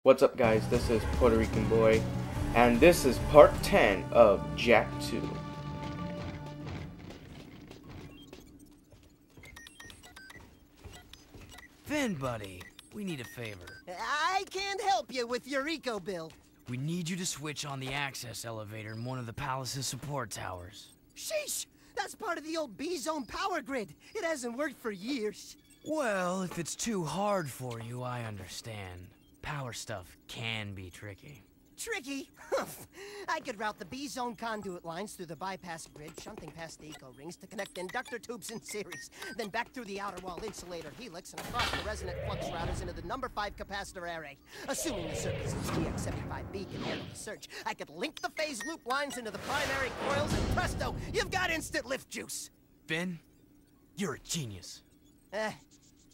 What's up, guys? This is Puerto Rican Boy, and this is part 10 of Jak 2. Finn, buddy, we need a favor. I can't help you with your eco bill. We need you to switch on the access elevator in one of the palace's support towers. Sheesh! That's part of the old B-zone power grid. It hasn't worked for years. Well, if it's too hard for you, I understand. Power stuff can be tricky. Tricky? I could route the B-zone conduit lines through the bypass grid, shunting past the eco rings to connect inductor tubes in series, then back through the outer wall insulator helix and across the resonant flux routers into the number 5 capacitor array. Assuming the circuit's GX75B can handle the surge, I could link the phase loop lines into the primary coils, and presto, you've got instant lift juice. Finn, you're a genius.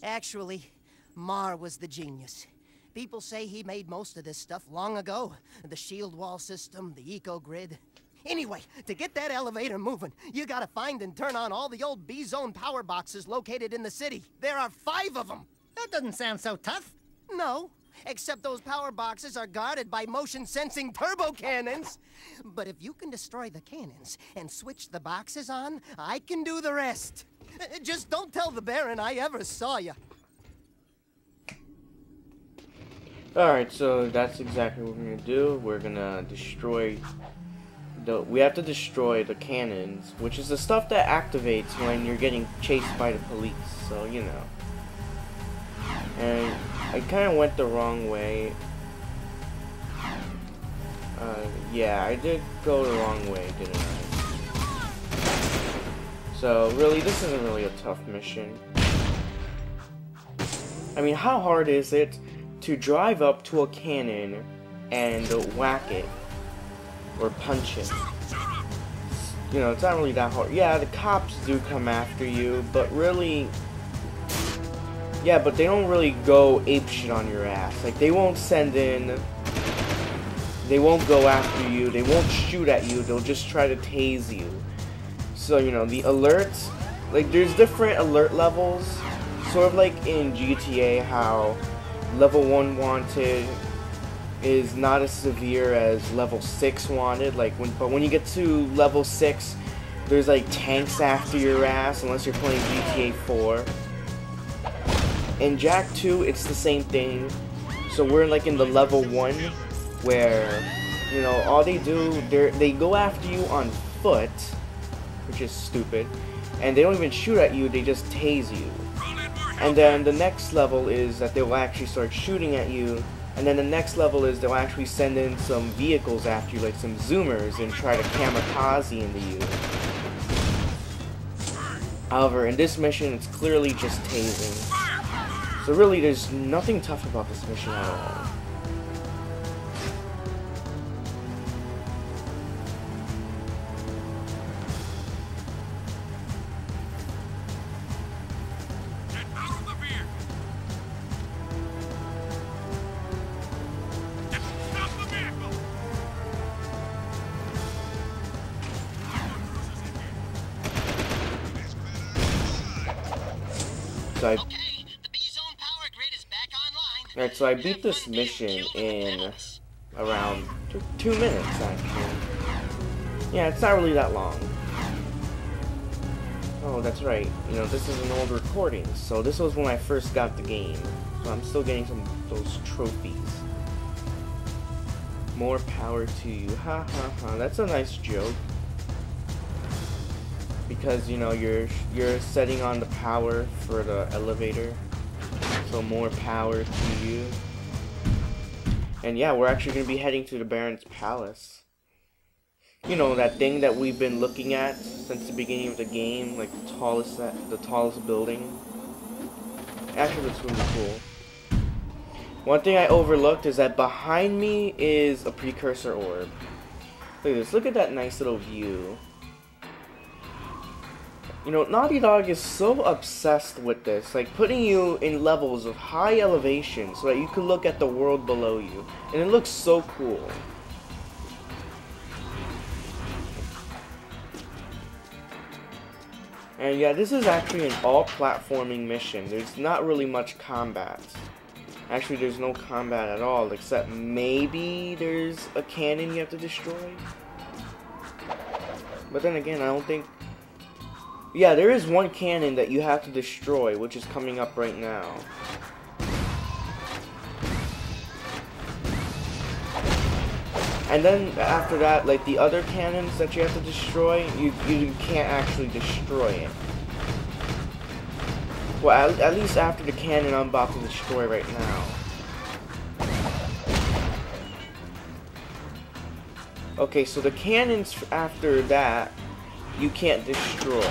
Actually, Mar was the genius. People say he made most of this stuff long ago. The shield wall system, the eco-grid. Anyway, to get that elevator moving, you gotta find and turn on all the old B-zone power boxes located in the city. There are 5 of them. That doesn't sound so tough. No, except those power boxes are guarded by motion-sensing turbo cannons. But if you can destroy the cannons and switch the boxes on, I can do the rest. Just don't tell the Baron I ever saw you. Alright, so that's exactly what we're gonna do. We're gonna destroy we have to destroy the cannons, which is the stuff that activates when you're getting chased by the police, so you know. And I kinda went the wrong way. Yeah, I did go the wrong way, didn't I? So really, this isn't really a tough mission. I mean, how hard is it to drive up to a cannon and whack it or punch it? You know, it's not really that hard. Yeah, the cops do come after you, but really, yeah, but they don't really go apeshit on your ass. Like, they won't they won't go after you, they won't shoot at you, they'll just try to tase you. So, you know, the alerts, like, there's different alert levels, sort of like in GTA, how level 1 wanted is not as severe as level 6 wanted. But when you get to level 6, there's like tanks after your ass unless you're playing GTA 4. In Jak 2, it's the same thing. So we're like in the level 1 where, you know, all they do, they go after you on foot, which is stupid, and they don't even shoot at you, they just tase you. And then the next level is that they will actually start shooting at you. And then the next level is they'll actually send in some vehicles after you, like some zoomers, and try to kamikaze into you. However, in this mission, it's clearly just tasing. So really, there's nothing tough about this mission at all. So Alright, so I beat this mission in around 2 minutes, actually. Yeah, it's not really that long. Oh, that's right. You know, this is an old recording, so this was when I first got the game. So I'm still getting some of those trophies. More power to you. Ha ha ha. That's a nice joke. Because, you know, you're setting on the power for the elevator, so more power to you. And yeah, we're actually going to be heading to the Baron's palace. You know, that thing that we've been looking at since the beginning of the game, like the tallest building. Actually, looks really cool. One thing I overlooked is that behind me is a precursor orb. Look at this, look at that nice little view. You know, Naughty Dog is so obsessed with this, like putting you in levels of high elevation so that you can look at the world below you. And it looks so cool. And yeah, this is actually an all-platforming mission. There's not really much combat. Actually, there's no combat at all, except maybe there's a cannon you have to destroy. But then again, I don't think... Yeah, there is one cannon that you have to destroy, which is coming up right now. And then after that, like the other cannons that you have to destroy, you can't actually destroy it. Well, at least after the cannon I'm about to destroy right now. Okay, so the cannons after that, you can't destroy.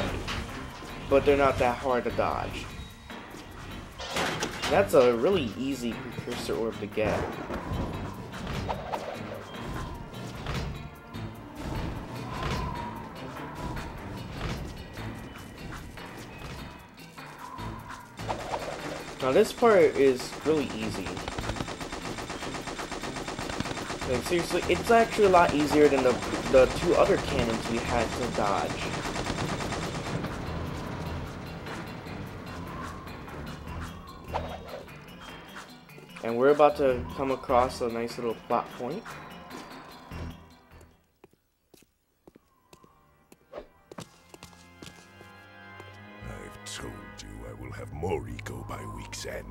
But they're not that hard to dodge. That's a really easy precursor orb to get. Now this part is really easy. Like seriously, it's actually a lot easier than the two other cannons we had to dodge. And we're about to come across a nice little plot point. I've told you I will have more eco by week's end.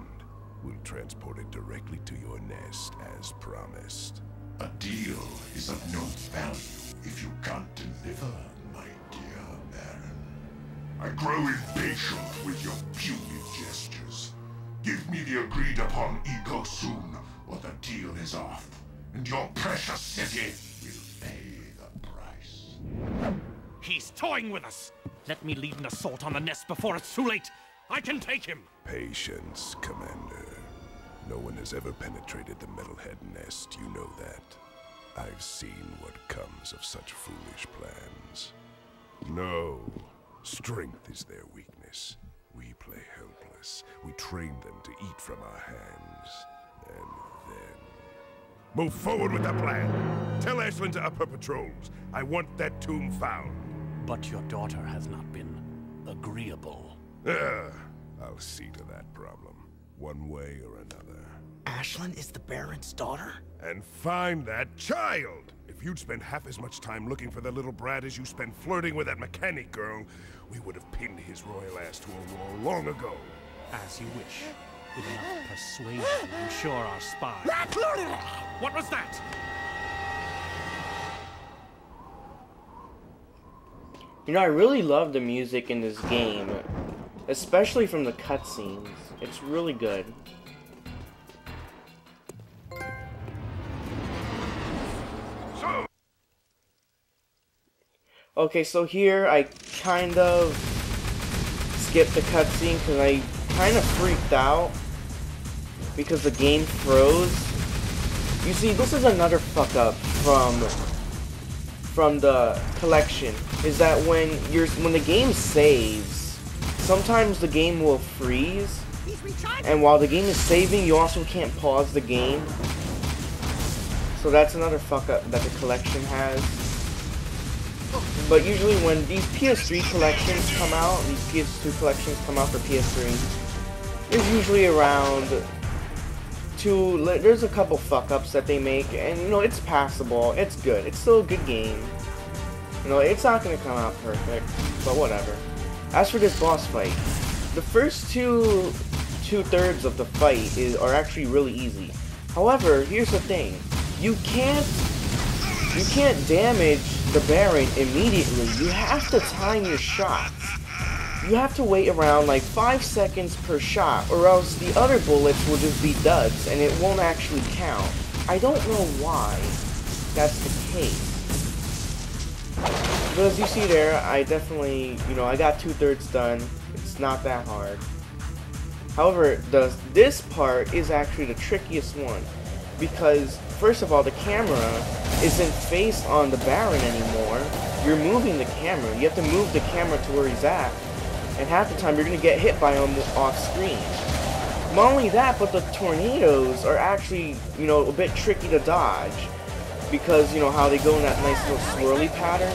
We'll transport it directly to your nest, as promised. A deal is of no value if you can't deliver, my dear Baron. I grow impatient with your puny gestures. Give me the agreed-upon eco soon, or the deal is off, and your precious city will pay the price. He's toying with us! Let me lead an assault on the nest before it's too late! I can take him! Patience, Commander. No one has ever penetrated the Metalhead nest, you know that. I've seen what comes of such foolish plans. No, strength is their weakness. We play helpless. We train them to eat from our hands. And then... Move forward with the plan! Tell Ashlyn to up her patrols. I want that tomb found. But your daughter has not been agreeable. I'll see to that problem, one way or another. Ashlyn is the Baron's daughter? And find that child! If you'd spent half as much time looking for the little brat as you spent flirting with that mechanic girl, we would have pinned his royal ass to a wall long ago. As you wish. With enough persuasion, I'm sure our spy... What was that? You know, I really love the music in this game, especially from the cutscenes. It's really good. Okay, so here I kind of skipped the cutscene because I kind of freaked out because the game froze. You see, this is another fuck up from the collection, is that when the game saves, sometimes the game will freeze, and while the game is saving, you also can't pause the game. So that's another fuck up that the collection has. But usually when these PS3 collections come out, these PS2 collections come out for PS3, there's usually around there's a couple fuck-ups that they make, and you know, it's passable, it's good, it's still a good game. You know, it's not gonna come out perfect, but whatever. As for this boss fight, the first two-thirds of the fight are actually really easy. However, here's the thing, you can't damage the Baron immediately. You have to time your shots. You have to wait around like 5 seconds per shot, or else the other bullets will just be duds and it won't actually count. I don't know why that's the case. But as you see there, I definitely, you know, I got 2/3 done. It's not that hard. However, this part is actually the trickiest one, because first of all, the camera isn't faced on the Baron anymore. You're moving the camera. You have to move the camera to where he's at, and half the time you're going to get hit by him off screen. Not only that, but the tornadoes are actually, you know, a bit tricky to dodge, because, you know, how they go in that nice little swirly pattern.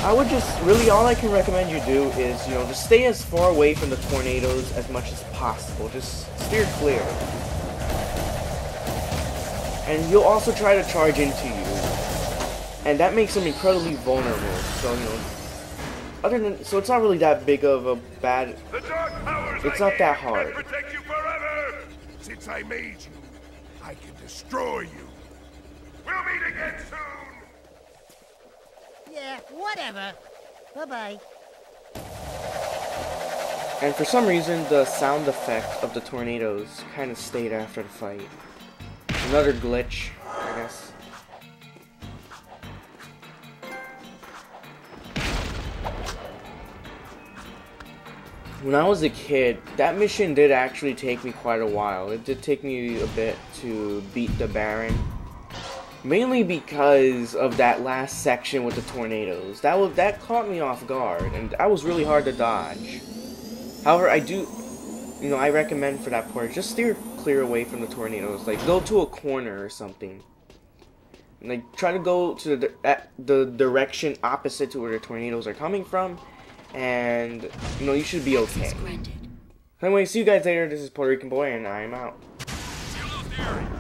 I would just, really, all I can recommend you do is, you know, just stay as far away from the tornadoes as much as possible. Just stay steer clear. And he'll also try to charge into you. And that makes him incredibly vulnerable. So, you know, so it's not really that big of a bad. It's not that hard. Protect you forever. Since I made you, I can destroy you. We'll meet again soon. Yeah, whatever. Bye-bye. And for some reason, the sound effect of the tornadoes kind of stayed after the fight. Another glitch, I guess. When I was a kid, that mission did actually take me quite a while. It did take me a bit to beat the Baron. Mainly because of that last section with the tornadoes. That caught me off guard, and that was really hard to dodge. However, I recommend for that part, just steer clear away from the tornadoes. Like, go to a corner or something. Like, try to go to the direction opposite to where the tornadoes are coming from. And, you know, you should be okay. Anyway, see you guys later. This is Puerto Rican Boy, and I'm out. See you, little dear.